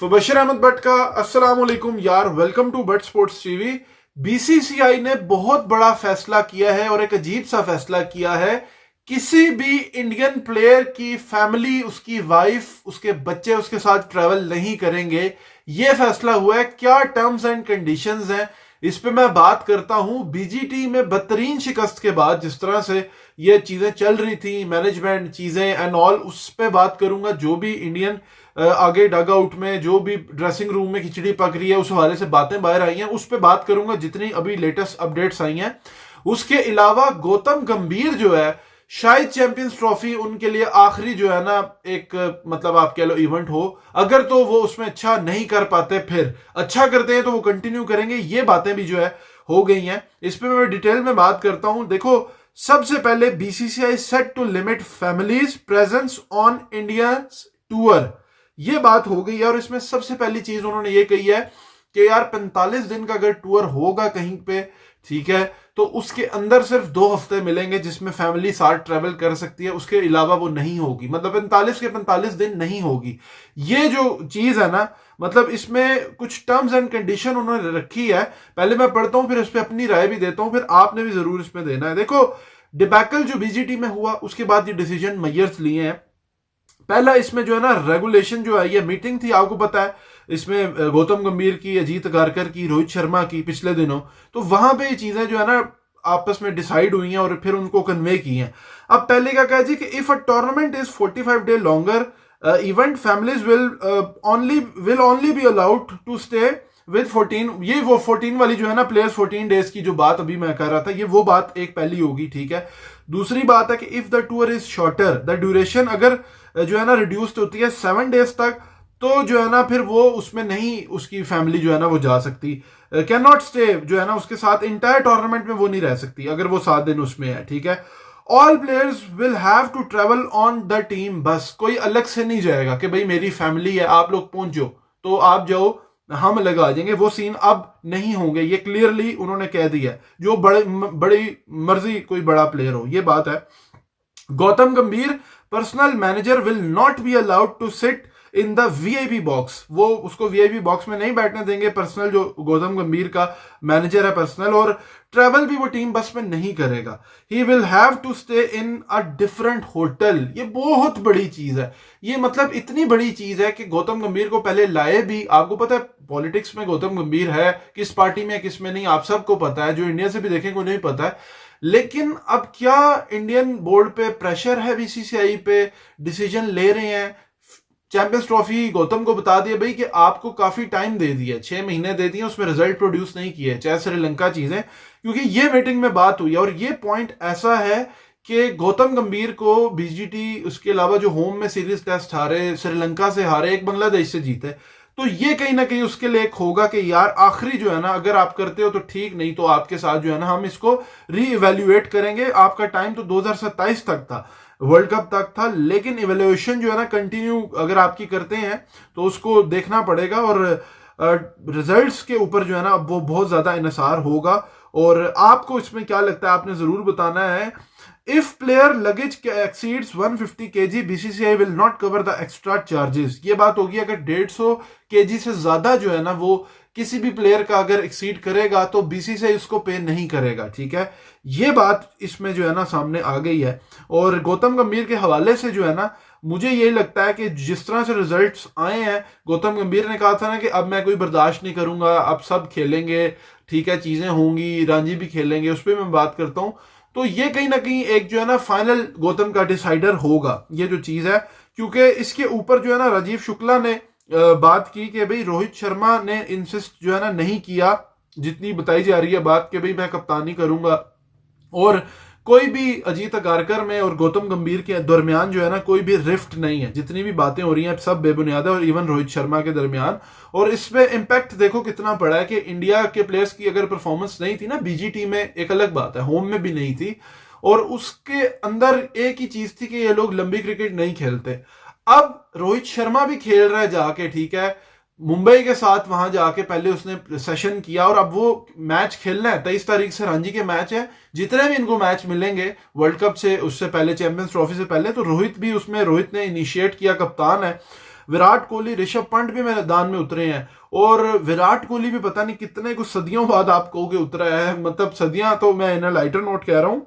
फबशर अहमद भट्ट का अस्सलाम वालेकुम यार, welcome to but sports TV. BCCI ने बहुत बड़ा फैसला किया है और एक अजीब सा फैसला किया है। किसी भी इंडियन प्लेयर की फैमिली, उसकी वाइफ, उसके बच्चे उसके साथ ट्रैवल नहीं करेंगे। यह फैसला हुआ है। क्या टर्म्स एंड कंडीशंस हैं, इस पे मैं बात करता हूं। बीजीटी में बदतरीन शिकस्त के बाद जिस तरह से ये चीजें चल रही थी, मैनेजमेंट चीजें एंड ऑल, उस पे बात करूंगा। जो भी इंडियन आगे डग आउट में, जो भी ड्रेसिंग रूम में खिचड़ी पक रही है, उस हवाले से बातें बाहर आई हैं, उस पे बात करूंगा जितनी अभी लेटेस्ट अपडेट्स आई हैं। उसके अलावा गौतम गंभीर जो है, शायद चैंपियंस ट्रॉफी उनके लिए आखिरी जो है ना एक मतलब आप कह लो इवेंट हो। अगर तो वो उसमें अच्छा नहीं कर पाते, फिर अच्छा करते हैं तो वो कंटिन्यू करेंगे। ये बातें भी जो है हो गई हैं। इस पे मैं डिटेल में बात करता हूं। देखो, सबसे पहले BCCI set to limit families presence on India tour, ये बात हो गई है। और इसमें सबसे पहली चीज उन्होंने ये कही है कि यार 45 दिन का अगर टूर होगा कहीं पे, ठीक है, तो उसके अंदर सिर्फ 2 हफ्ते मिलेंगे जिसमें फैमिली साथ ट्रेवल कर सकती है। उसके अलावा वो नहीं होगी, मतलब 45 के 45 दिन नहीं होगी। ये जो चीज है ना, मतलब इसमें कुछ टर्म्स एंड कंडीशन उन्होंने रखी है। पहले मैं पढ़ता हूं, फिर इस पर अपनी राय भी देता हूं, फिर आपने भी जरूर इसमें देना है। देखो, डिबैकल जो बीजीटी में हुआ, उसके बाद ये डिसीजन मेयर्स लिए हैं। पहला इसमें जो है ना रेगुलेशन जो है, ये मीटिंग थी, आपको पता है, इसमें गौतम गंभीर की, अजीत अगारकर की, रोहित शर्मा की पिछले दिनों, तो वहां पे ये चीजें जो है ना आपस में डिसाइड हुई हैं और फिर उनको कन्वे की हैं। अब पहले क्या कहा जी कि if a tournament is 45 day longer event, families will only be allowed to stay with 14। ये वो 14 वाली जो है ना, प्लेयर्स 14 डेज की जो बात अभी मैं कर रहा था, ये वो बात एक पहली होगी, ठीक है। दूसरी बात है कि if the tour is shorter, the duration अगर जो है ना रिड्यूस्ड होती है 7 डेज तक, तो जो है ना फिर वो उसमें नहीं, उसकी फैमिली जो है ना वो जा सकती, कैन नॉट स्टे जो है ना उसके साथ इंटायर टूर्नामेंट में वो नहीं रह सकती अगर वो 7 दिन उसमें है, ठीक है। All players will have to travel on the team bus, कोई अलग से नहीं जाएगा कि भाई मेरी फैमिली है, आप लोग पहुंचो तो आप जाओ, हम लगा देंगे। वो सीन अब नहीं होंगे, ये क्लियरली उन्होंने कह दिया है। जो बड़ी मर्जी कोई बड़ा प्लेयर हो, ये बात है। Gautam Gambhir personal manager will not be allowed to sit in the VIP box, वो उसको वीआईपी बॉक्स में नहीं बैठने देंगे। पर्सनल जो गौतम गंभीर का मैनेजर है पर्सनल, और ट्रैवल भी वो टीम बस में नहीं करेगा। He will have to stay in a different hotel. ये बहुत बड़ी चीज है। ये मतलब इतनी बड़ी चीज है कि गौतम गंभीर को पहले लाए भी, आपको पता है पॉलिटिक्स में गौतम गंभीर है किस पार्टी में किस में नहीं, आप सबको पता है, जो इंडिया से भी देखेंगे उन्हें पता है। लेकिन अब क्या इंडियन बोर्ड पे प्रेशर है, बीसीसीआई पे डिसीजन ले रहे हैं। चैंपियंस ट्रॉफी गौतम को बता दिया भाई कि आपको काफी टाइम दे दिया, 6 महीने दे दिए, उसमें रिजल्ट प्रोड्यूस नहीं किए, चाहे श्रीलंका चीजें, क्योंकि ये मीटिंग में बात हुई है। और ये पॉइंट ऐसा है कि गौतम गंभीर को बीजीटी, उसके अलावा जो होम में सीरीज टेस्ट हारे, श्रीलंका से हारे, एक बांग्लादेश से जीते, तो ये कहीं ना कहीं उसके लिए एक होगा कि यार आखिरी जो है ना, अगर आप करते हो तो ठीक, नहीं तो आपके साथ जो है ना हम इसको री इवेल्युएट करेंगे। आपका टाइम तो 2027 तक था, वर्ल्ड कप तक था, लेकिन इवेल्युएशन जो है ना कंटिन्यू अगर आपकी करते हैं तो उसको देखना पड़ेगा। और रिजल्ट्स के ऊपर जो है ना वो बहुत ज्यादा इन्हिसार होगा। और आपको इसमें क्या लगता है, आपने जरूर बताना है। If player luggage exceeds 150 kg, BCCI will not cover the extra charges. ये बात होगी अगर 150 kg से ज्यादा जो है ना वो किसी भी प्लेयर का अगर एक्सीड करेगा तो बीसीसीआई उसको पे नहीं करेगा, ठीक है। ये बात इसमें जो है ना सामने आ गई है। और गौतम गंभीर के हवाले से जो है ना, मुझे ये लगता है कि जिस तरह से रिजल्ट्स आए हैं, गौतम गंभीर ने कहा था ना कि अब मैं कोई बर्दाश्त नहीं करूंगा, अब सब खेलेंगे, ठीक है, चीजें होंगी, रांझी भी खेलेंगे, उस पर मैं बात करता हूं। तो ये कहीं ना कहीं एक जो है ना फाइनल गौतम का डिसाइडर होगा, ये जो चीज है। क्योंकि इसके ऊपर जो है ना राजीव शुक्ला ने बात की कि भाई रोहित शर्मा ने इंसिस्ट जो है ना नहीं किया, जितनी बताई जा रही है बात कि भाई मैं कप्तानी करूंगा, और कोई भी अजीत अगारकर में और गौतम गंभीर के दरमियान जो है ना कोई भी रिफ्ट नहीं है। जितनी भी बातें हो रही हैं सब बेबुनियाद है, और इवन रोहित शर्मा के दरमियान। और इस पे इम्पैक्ट देखो कितना पड़ा है कि इंडिया के प्लेयर्स की अगर परफॉर्मेंस नहीं थी ना बीजीटी में, एक अलग बात है, होम में भी नहीं थी, और उसके अंदर एक ही चीज थी कि ये लोग लंबी क्रिकेट नहीं खेलते। अब रोहित शर्मा भी खेल रहा है जाके, ठीक है, मुंबई के साथ वहां जाके पहले उसने सेशन किया, और अब वो मैच खेलना है। 23 तारीख से रणजी के मैच है, जितने भी इनको मैच मिलेंगे वर्ल्ड कप से, उससे पहले चैंपियंस ट्रॉफी से पहले, तो रोहित भी उसमें, रोहित ने इनिशिएट किया, कप्तान है। विराट कोहली, ऋषभ पंत भी मैदान में उतरे हैं, और विराट कोहली भी पता नहीं कितने कुछ सदियों बाद आप कहोगे उतरा है, मतलब सदियां तो मैं इन्हें लाइटर नोट कह रहा हूं,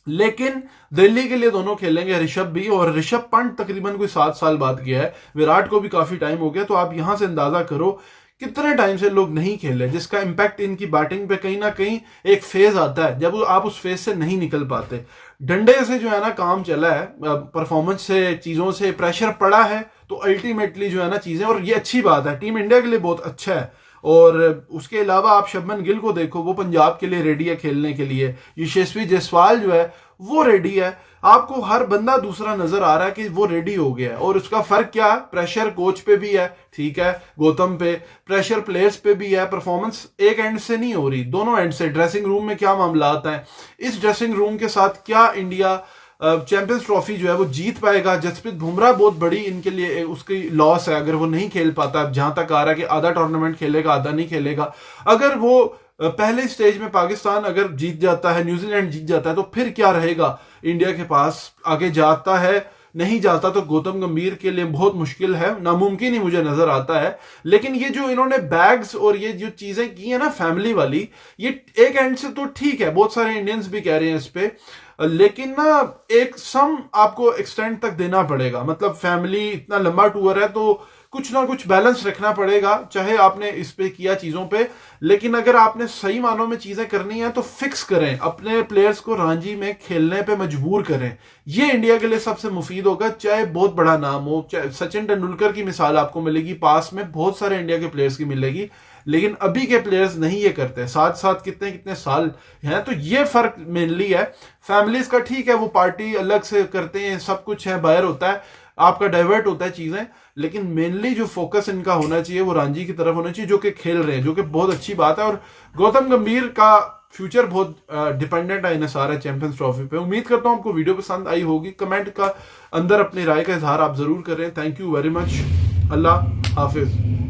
लेकिन दिल्ली के लिए दोनों खेलेंगे ऋषभ भी, और ऋषभ पंत तकरीबन कोई 7 साल बाद गया है, विराट को भी काफी टाइम हो गया। तो आप यहां से अंदाजा करो कितने टाइम से लोग नहीं खेले, जिसका इंपैक्ट इनकी बैटिंग पे कहीं ना कहीं एक फेज आता है जब आप उस फेज से नहीं निकल पाते। डंडे से जो है ना काम चला है, परफॉर्मेंस से, चीजों से प्रेशर पड़ा है, तो अल्टीमेटली जो है ना चीजें, और ये अच्छी बात है, टीम इंडिया के लिए बहुत अच्छा है। और उसके अलावा आप शुभमन गिल को देखो, वो पंजाब के लिए रेडी है खेलने के लिए, यशस्वी जायसवाल जो है वो रेडी है, आपको हर बंदा दूसरा नजर आ रहा है कि वो रेडी हो गया है। और उसका फर्क क्या, प्रेशर कोच पे भी है, ठीक है, गौतम पे, प्रेशर प्लेयर्स पे भी है, परफॉर्मेंस एक एंड से नहीं हो रही, दोनों एंड से। ड्रेसिंग रूम में क्या मामला आता है, इस ड्रेसिंग रूम के साथ क्या इंडिया चैंपियंस ट्रॉफी जो है वो जीत पाएगा। जसप्रीत बुमराह बहुत बड़ी इनके लिए उसकी लॉस है, अगर वो नहीं खेल पाता, जहां तक आ रहा है कि आधा टूर्नामेंट खेलेगा आधा नहीं खेलेगा। अगर वो पहले स्टेज में पाकिस्तान अगर जीत जाता है, न्यूजीलैंड जीत जाता है, तो फिर क्या रहेगा इंडिया के पास, आगे जाता है नहीं जाता तो गौतम गंभीर के लिए बहुत मुश्किल है, नामुमकिन ही मुझे नजर आता है। लेकिन ये जो इन्होंने बैग्स और ये जो चीजें की है ना फैमिली वाली, ये एक एंड से तो ठीक है, बहुत सारे इंडियंस भी कह रहे हैं इस पे, लेकिन ना एक सम आपको एक्सटेंड तक देना पड़ेगा। मतलब फैमिली इतना लंबा टूर है तो कुछ ना कुछ बैलेंस रखना पड़ेगा, चाहे आपने इस पे किया चीजों पे, लेकिन अगर आपने सही मानों में चीजें करनी है तो फिक्स करें, अपने प्लेयर्स को रांची में खेलने पे मजबूर करें। ये इंडिया के लिए सबसे मुफीद होगा, चाहे बहुत बड़ा नाम हो, चाहे सचिन तेंदुलकर की मिसाल आपको मिलेगी, पास में बहुत सारे इंडिया के प्लेयर्स की मिलेगी, लेकिन अभी के प्लेयर्स नहीं ये करते, साथ साथ कितने कितने साल हैं। तो ये फर्क मेनली है। फैमिलीज का ठीक है, वो पार्टी अलग से करते हैं, सब कुछ है, बाहर होता है, आपका डाइवर्ट होता है चीजें, लेकिन मेनली जो फोकस इनका होना चाहिए वो रांची की तरफ होना चाहिए, जो कि खेल रहे हैं, जो कि बहुत अच्छी बात है। और गौतम गंभीर का फ्यूचर बहुत डिपेंडेंट है इन सारे चैंपियंस ट्रॉफी पे। उम्मीद करता हूं आपको वीडियो पसंद आई होगी, कमेंट का अंदर अपनी राय का इजहार आप जरूर करें। Thank you very much, Allah Hafiz.